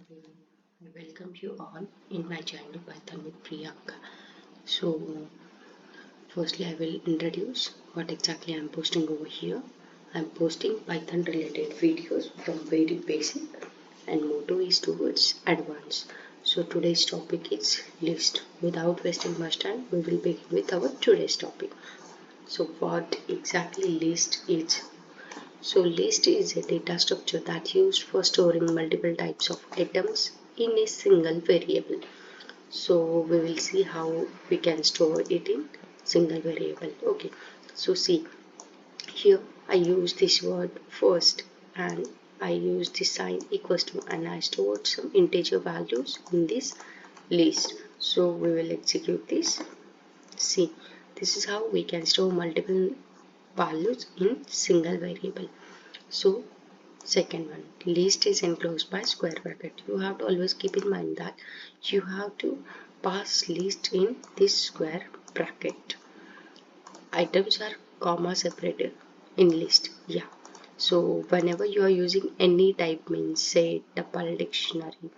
I welcome you all in my channel Python with Priyanka. So, firstly, I will introduce what exactly I am posting over here. I am posting Python related videos from very basic and motto is towards advanced. So, today's topic is list. Without wasting much time, we will begin with our today's topic. So, what exactly list is? So list is a data structure that used for storing multiple types of items in a single variable. So we will see how we can store it in single variable. Okay, so see here I use this word first and I use the sign equals to and I stored some integer values in this list. So we will execute this. See, this is how we can store multiple values in single variable. So second one, list is enclosed by square bracket. You have to always keep in mind that you have to pass list in this square bracket. Items are comma separated in list. Yeah. So whenever you are using any type means say tuple dictionary,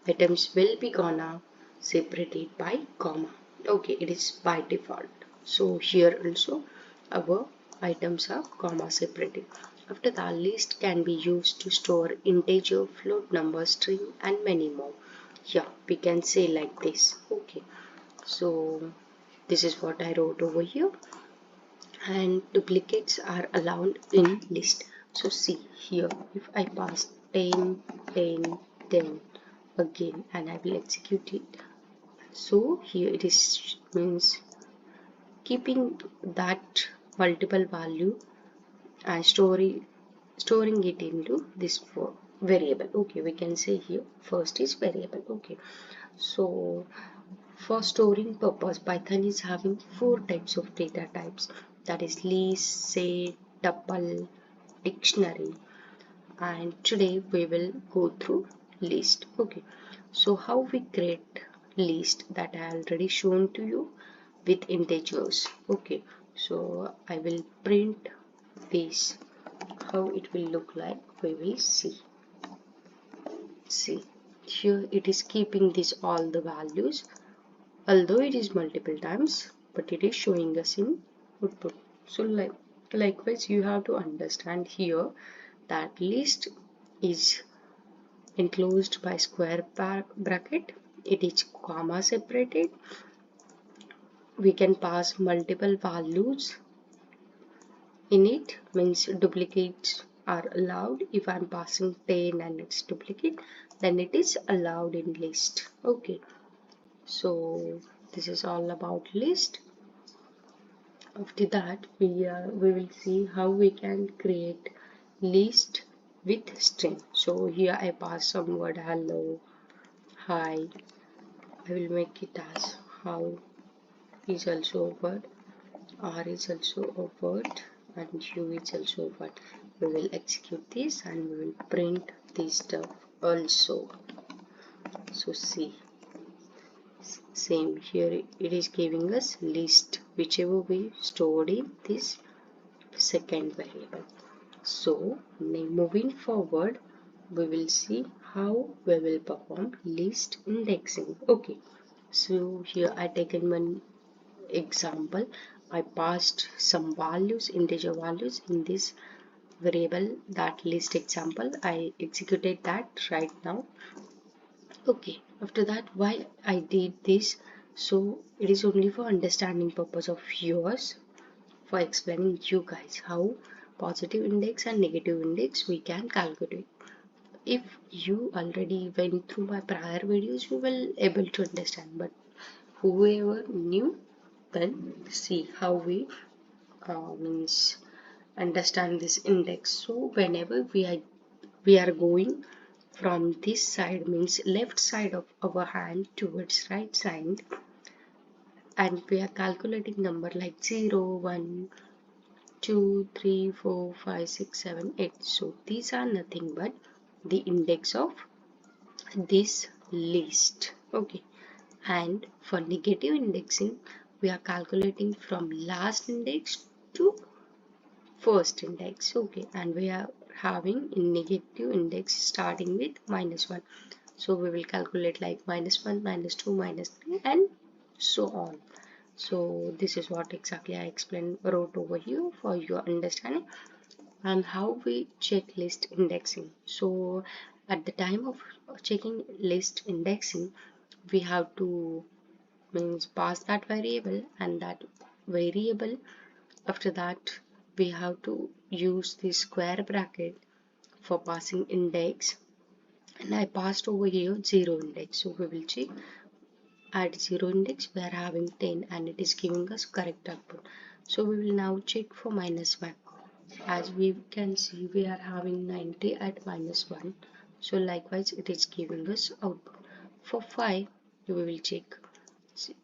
items will be gonna separated by comma. Okay, it is by default. So here also our items are comma separated. After that, list can be used to store integer, float number, string and many more. Yeah, we can say like this. Okay, so this is what I wrote over here and duplicates are allowed in list. So see here if I pass 10, 10, 10 again and I will execute it. So here it is means keeping that multiple value and storing it into this variable. Okay, we can say here first is variable. Okay, so for storing purpose, Python is having four types of data types, that is list, set, tuple, dictionary, and today we will go through list. Okay, so how we create list that I already shown to you with integers. Okay, so I will print this. How it will look like we will see. See here it is keeping this all the values although it is multiple times but it is showing us in output. So likewise you have to understand here that list is enclosed by square bracket, it is comma separated, we can pass multiple values in it means duplicates are allowed. If I'm passing 10 and it's duplicate then it is allowed in list. Okay, so this is all about list. After that we will see how we can create list with string. So here I pass some word hello, hi. I will make it as how is also a word, r is also a word and u is also a word. We will execute this and we will print this stuff also. So see, same here it is giving us list whichever we stored in this second variable. So moving forward we will see how we will perform list indexing. Okay, so here I taken one example. I passed some values, integer values in this variable, that list example. I executed that right now. Okay, after that why I did this, so it is only for understanding purpose of yours, for explaining you guys how positive index and negative index we can calculate. If you already went through my prior videos you will able to understand, but whoever new then see how we means understand this index. So whenever we are going from this side means left side of our hand towards right side and we are calculating number like 0 1 2 3 4 5 6 7 8. So these are nothing but the index of this list. Okay, and for negative indexing we are calculating from last index to first index. Okay, and we are having in negative index starting with -1. So we will calculate like -1, -2, -3 and so on. So this is what exactly I explained, wrote over here for your understanding. And how we check list indexing. So at the time of checking list indexing, we have to pass that variable, and that variable, after that we have to use the square bracket for passing index, and I passed over here 0 index. So we will check at 0 index we are having 10 and it is giving us correct output. So we will now check for -1. As we can see, we are having 90 at -1. So likewise it is giving us output. For 5 we will check.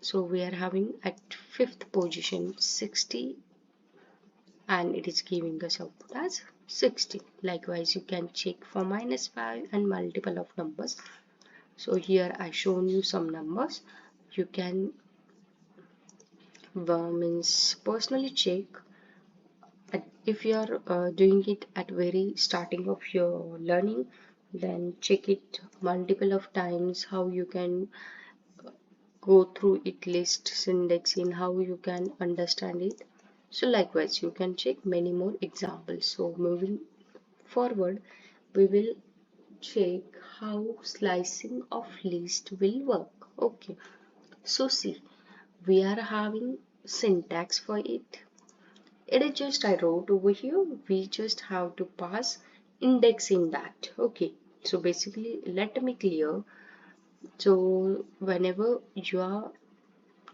So we are having at 5th position 60 and it is giving us output as 60. Likewise you can check for -5 and multiple of numbers. So here I shown you some numbers. You can personally check if you are doing it at very starting of your learning, then check it multiple of times, how you can go through it list indexing, how you can understand it. So likewise you can check many more examples. So moving forward, we will check how slicing of list will work. Okay, so see, we are having syntax for it. It is just I wrote over here. We just have to pass index in that. Okay, so basically let me clear. So whenever you are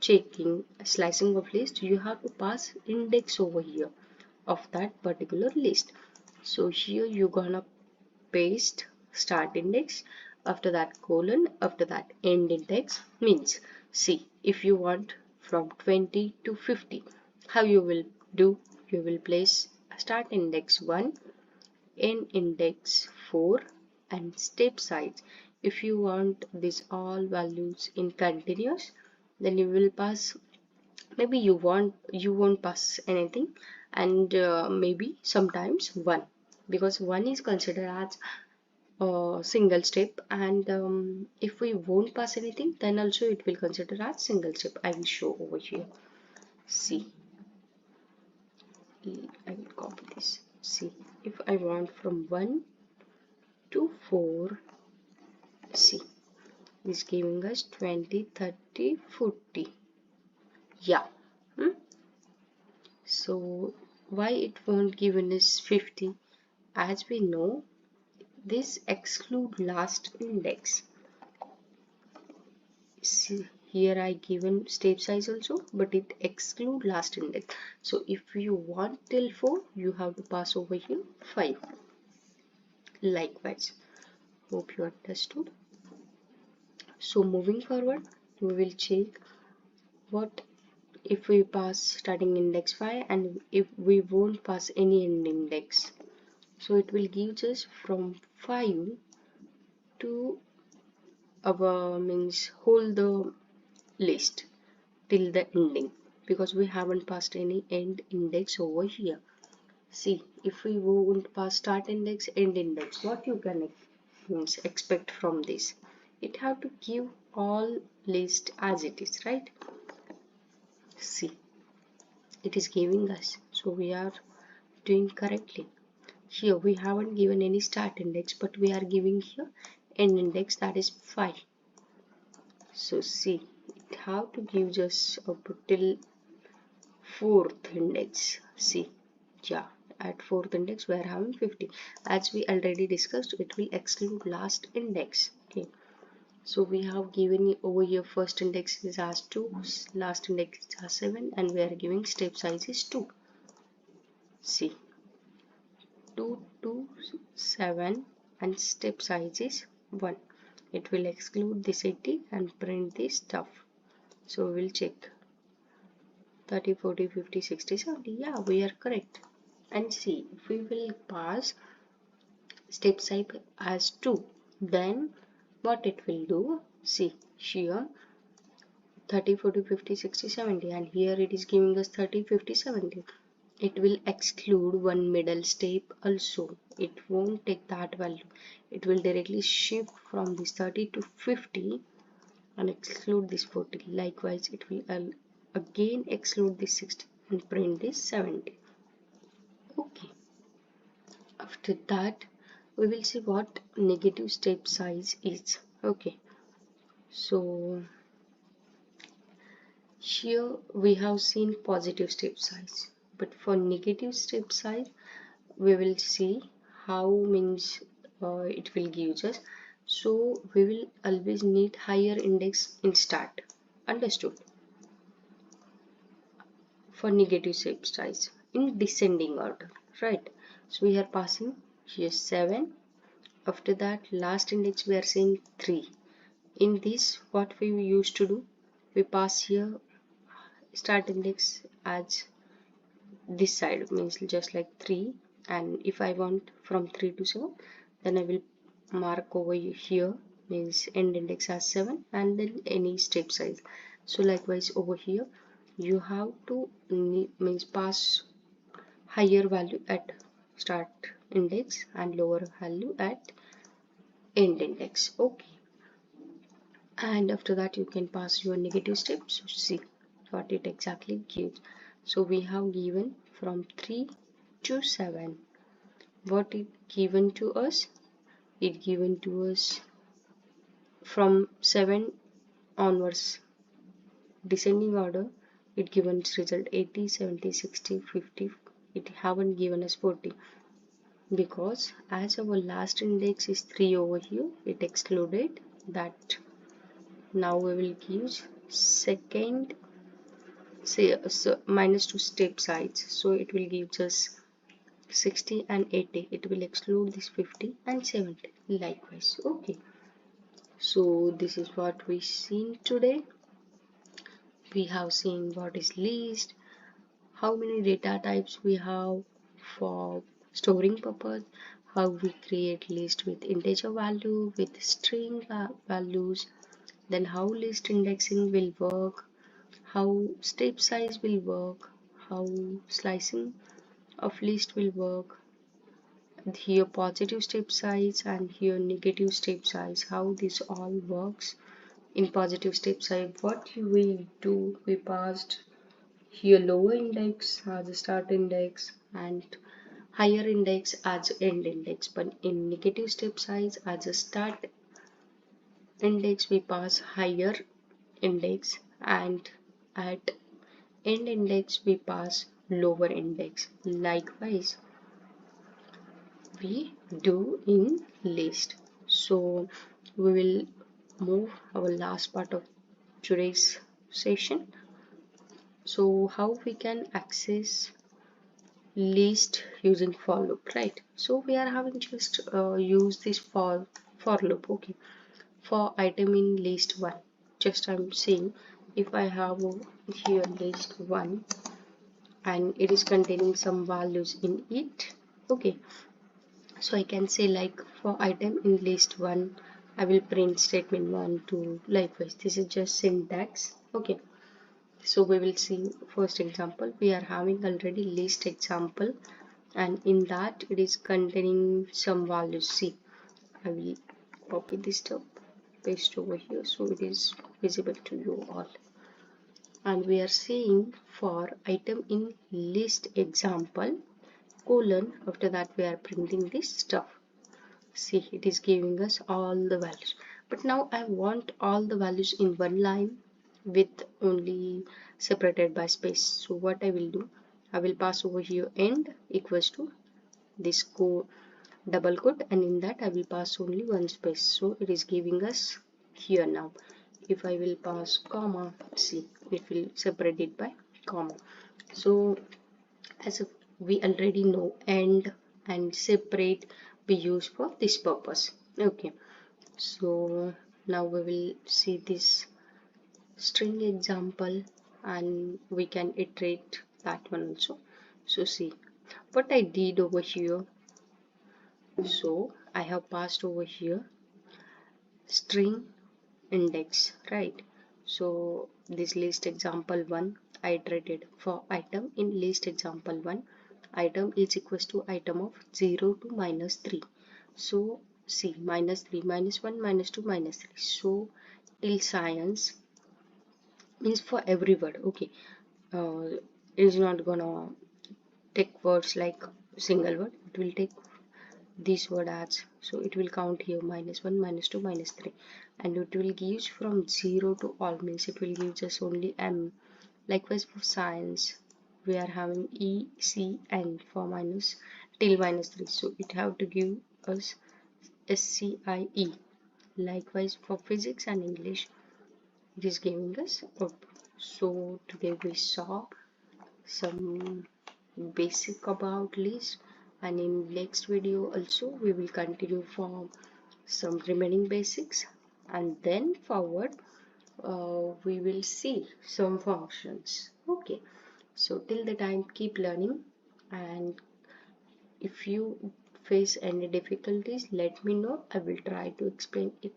checking slicing of list, you have to pass index over here of that particular list. So here you're gonna paste start index, after that colon, after that end index. Means see, if you want from 20 to 50, how you will do, you will place start index 1, end index 4 and step size. If you want these all values in continuous, then you will pass, maybe you won't pass anything, and maybe sometimes 1, because 1 is considered as single step, and if we won't pass anything, then also it will consider as single step. I will show over here. See, I will copy this. See, if I want from 1 to 4, see, is giving us 20, 30, 40. Yeah. So why it won't given us 50? As we know, this exclude last index. See, here I given step size also, but it exclude last index. So if you want till 4, you have to pass over here 5. Likewise, hope you understood. So moving forward, we will check what if we pass starting index 5 and if we won't pass any end index. So it will give us from 5 to our hold the list till the ending, because we haven't passed any end index over here. See, if we won't pass start index, end index, what you can expect from this? It have to give all list as it is, right? See, it is giving us, so we are doing correctly. Here we haven't given any start index, but we are giving here end index, that is 5. So see, it have to give just output till 4th index. See, yeah, at 4th index we are having 50. As we already discussed, it will exclude last index. Okay, so we have given over here first index is as 2, last index is as 7, and we are giving step size is 2. See, 2 to 7 and step size is 1. It will exclude this 80 and print this stuff. So we will check 30, 40, 50, 60, 70. Yeah, we are correct. And see, if we will pass step size as 2, then what it will do? See, here 30, 40, 50, 60, 70, and here it is giving us 30, 50, 70. it will exclude one middle step also. It won't take that value. It will directly shift from this 30 to 50 and exclude this 40. Likewise, it will again exclude this 60 and print this 70. Okay. After that, we will see what negative step size is. Okay. So here we have seen positive step size, but for negative step size we will see how means it will give us. So we will always need higher index in start. Understood? For negative step size in descending order, right? So we are passing here 7. After that, last index we are saying 3. In this, what we used to do, we pass here start index as this side, means just like 3, and if I want from 3 to 7, then I will mark over here means end index as 7 and then any step size. So likewise over here you have to means pass higher value at start index and lower value at end index. Okay, and after that you can pass your negative steps. So see what it exactly gives. So we have given from 3 to 7. What it given to us? It given to us from 7 onwards descending order. It given its result 80, 70, 60, 50. It haven't given us 40 because as our last index is 3 over here, it excluded that. Now we will give second, say so minus 2 step size, so it will give us 60 and 80. It will exclude this 50 and 70 likewise. Okay, so this is what we seen today. We have seen what is list, how many data types we have for storing purpose, how we create list with integer value, with string values, then how list indexing will work, how step size will work, how slicing of list will work, here positive step size and here negative step size, how this all works. In positive step size, what we do, we passed here lower index as a start index and higher index as end index, but in negative step size as a start index we pass higher index and at end index we pass lower index. Likewise we do in list. So we will move our last part of today's session. So how we can access list using for loop, right? So we are having just use this for loop. Okay, for item in list 1, just I'm saying if I have here list 1 and it is containing some values in it. Okay, so I can say like for item in list 1 I will print statement 1 2 likewise. This is just syntax. Okay, so we will see first example. We are having already list example and in that it is containing some values. See, I will copy this stuff, paste over here so it is visible to you all. And we are saying for item in list example colon, after that we are printing this stuff. See, it is giving us all the values, but now I want all the values in one line with only separated by space. So what I will do, I will pass over here end equals to this double quote and in that I will pass only one space. So it is giving us here. Now if I will pass comma, see it will separate it by comma. So as we already know, end and separate we use for this purpose. Okay, so now we will see this string example and we can iterate that one also. So see what I did over here. So I have passed over here string index, right? So this list example 1 iterated for item in list example 1. Item is equals to item of 0 to minus 3. So see, minus 3, minus 1, minus 2, minus 3. So till science means for every word. Okay, it is not gonna take words like single word. It will take this word as, so it will count here minus 1, minus 2, minus 3, and it will give from 0 to all, means it will give just only m. Likewise for science we are having e, c, n for minus till minus 3, so it have to give us scie. Likewise for physics and english, it is giving us output. So today we saw some basic about list, and in next video also we will continue for some remaining basics, and then forward we will see some functions. Okay, so till the time keep learning, and if you face any difficulties let me know. I will try to explain it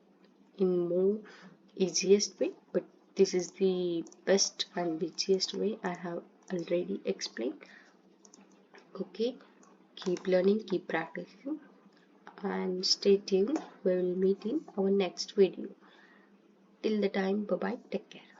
in more easiest way, but this is the best and easiest way I have already explained. Okay, keep learning, keep practicing, and stay tuned. We will meet in our next video. Till the time, bye bye, take care.